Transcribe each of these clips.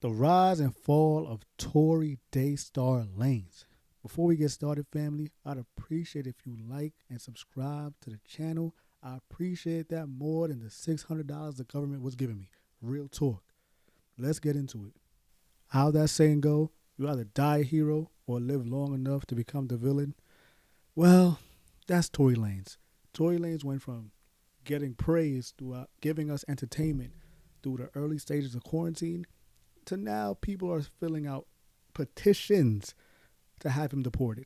The rise and fall of Tory Daystar Lanez. Before we get started, family, I'd appreciate if you like and subscribe to the channel. I appreciate that more than the $600 the government was giving me. Real talk. Let's get into it. How that saying go, you either die a hero or live long enough to become the villain. Well, that's Tory Lanez. Tory Lanez went from getting praise throughout giving us entertainment through the early stages of quarantine to now people are filling out petitions to have him deported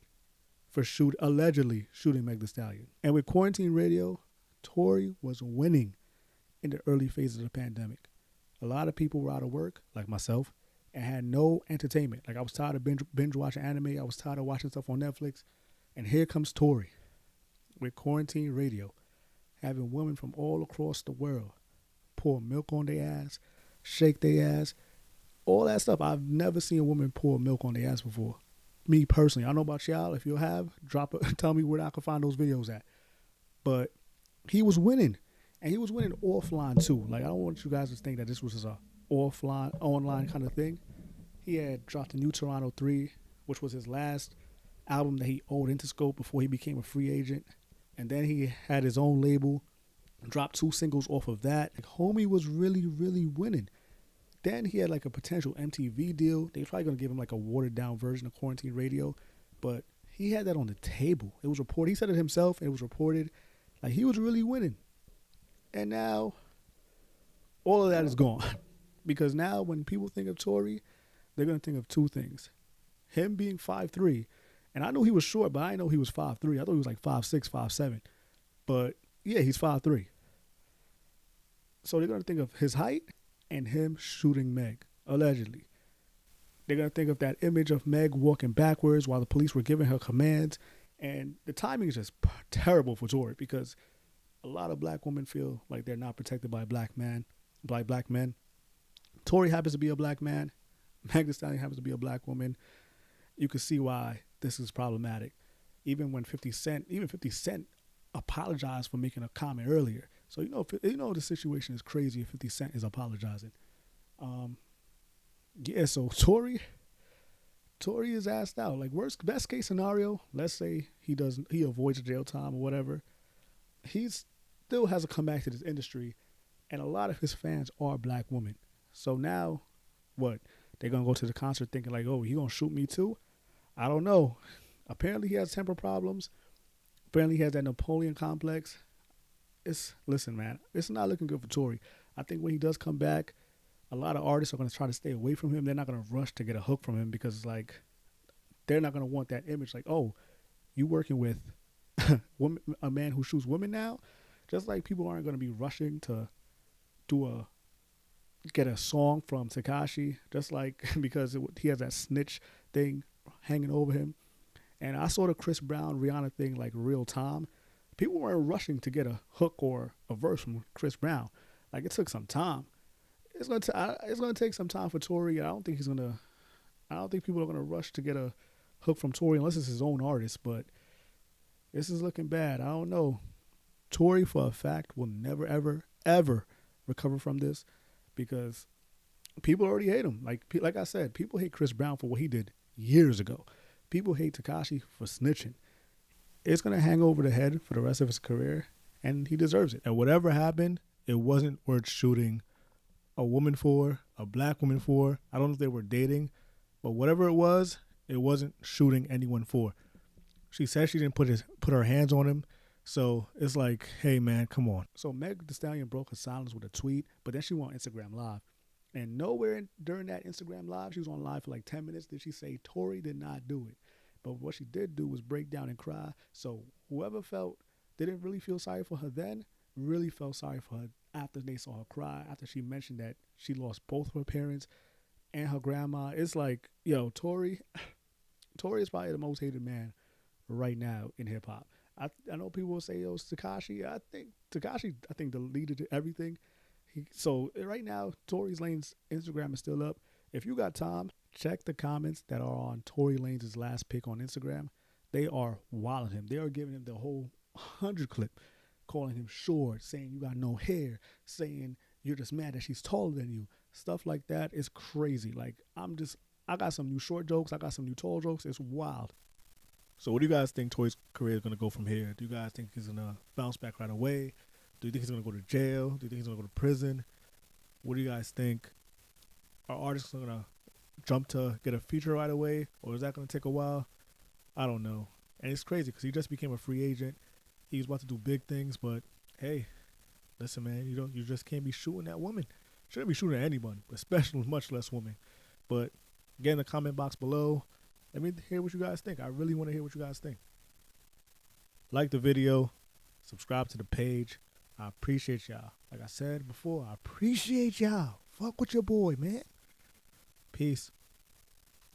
for allegedly shooting Meg Thee Stallion. And with quarantine radio, Tory was winning in the early phases of the pandemic. A lot of people were out of work, like myself, and had no entertainment. Like I was tired of binge watching anime. I was tired of watching stuff on Netflix. And here comes Tory with quarantine radio, having women from all across the world pour milk on their ass, shake their ass, all that stuff. I've never seen a woman pour milk on their ass before. Me personally, I don't know about y'all. If you have, tell me where I can find those videos at. But he was winning, and he was winning offline too. Like I don't want you guys to think that this was just a online kind of thing. He had dropped a new Toronto 3, which was his last album that he owed Interscope before he became a free agent. And then he had his own label, dropped 2 singles off of that. Like, homie was really, really winning. Then he had like a potential MTV deal. They were probably going to give him like a watered down version of quarantine radio. But he had that on the table. It was reported. He said it himself, and it was reported. Like he was really winning. And now all of that is gone. Because now when people think of Tory, they're going to think of 2 things. Him being 5'3", and I knew he was short, but I didn't know he was 5'3". I thought he was like 5'6", 5'7". But yeah, he's 5'3". So they're going to think of his height and him shooting Meg, allegedly. They're going to think of that image of Meg walking backwards while the police were giving her commands. And the timing is just terrible for Tory because a lot of black women feel like they're not protected by black men. Tory happens to be a black man. Meg Thee Stallion happens to be a black woman. You can see why this is problematic. Even 50 Cent apologized for making a comment earlier. So you know the situation is crazy if 50 Cent is apologizing. So Tory is asked out. Like best case scenario, let's say he avoids jail time or whatever. He still has to come back to this industry, and a lot of his fans are black women. So now, what? They're gonna go to the concert thinking like, oh, he gonna shoot me too? I don't know. Apparently he has temper problems. Apparently he has that Napoleon complex. Listen, man, it's not looking good for Tory. I think when he does come back, a lot of artists are going to try to stay away from him. They're not going to rush to get a hook from him because, like, they're not going to want that image. Like, oh, you working with a man who shoots women now? Just like people aren't going to be rushing to get a song from Tekashi, just like because he has that snitch thing hanging over him. And I saw the Chris Brown Rihanna thing like real time. People weren't rushing to get a hook or a verse from Chris Brown. Like it took some time. It's gonna take some time for Tory. I don't think people are gonna rush to get a hook from Tory unless it's his own artist. But this is looking bad. I don't know. Tory, for a fact, will never, ever, ever recover from this because people already hate him. Like I said, people hate Chris Brown for what he did years ago. People hate Tekashi for snitching. It's going to hang over the head for the rest of his career, and he deserves it. And whatever happened, it wasn't worth shooting a woman for, a black woman for. I don't know if they were dating, but whatever it wasn't shooting anyone for. She said she didn't put her hands on him, so it's like, hey, man, come on. So Meg Thee Stallion broke her silence with a tweet, but then she went on Instagram Live. And nowhere during that Instagram Live, she was on live for like 10 minutes, did she say Tory did not do it. But what she did do was break down and cry. So whoever didn't really feel sorry for her then, really felt sorry for her after they saw her cry, after she mentioned that she lost both her parents and her grandma. It's like, yo, Tory is probably the most hated man right now in hip hop. I know people will say, yo, it's Tekashi. I think deleted everything. So right now, Tory Lanez's Instagram is still up. If you got time, check the comments that are on Tory Lanez's last pic on Instagram. They are wilding him. They are giving him the whole 100 clip, calling him short, saying you got no hair, saying you're just mad that she's taller than you, Stuff like that is crazy. Like, I got some new short jokes. I got some new tall jokes. It's wild. So what do you guys think Tory's career is going to go from here? Do you guys think he's going to bounce back right away? Do you think he's going to go to jail? Do you think he's going to go to prison? What do you guys think? Are artists going to jump to get a feature right away? Or is that going to take a while? I don't know. And it's crazy because he just became a free agent. He's about to do big things, but hey, listen, man, you just can't be shooting at women. Shouldn't be shooting at anyone, especially much less women. But get in the comment box below. Let me hear what you guys think. I really want to hear what you guys think. Like the video, subscribe to the page. I appreciate y'all. Like I said before, I appreciate y'all. Fuck with your boy, man. Peace.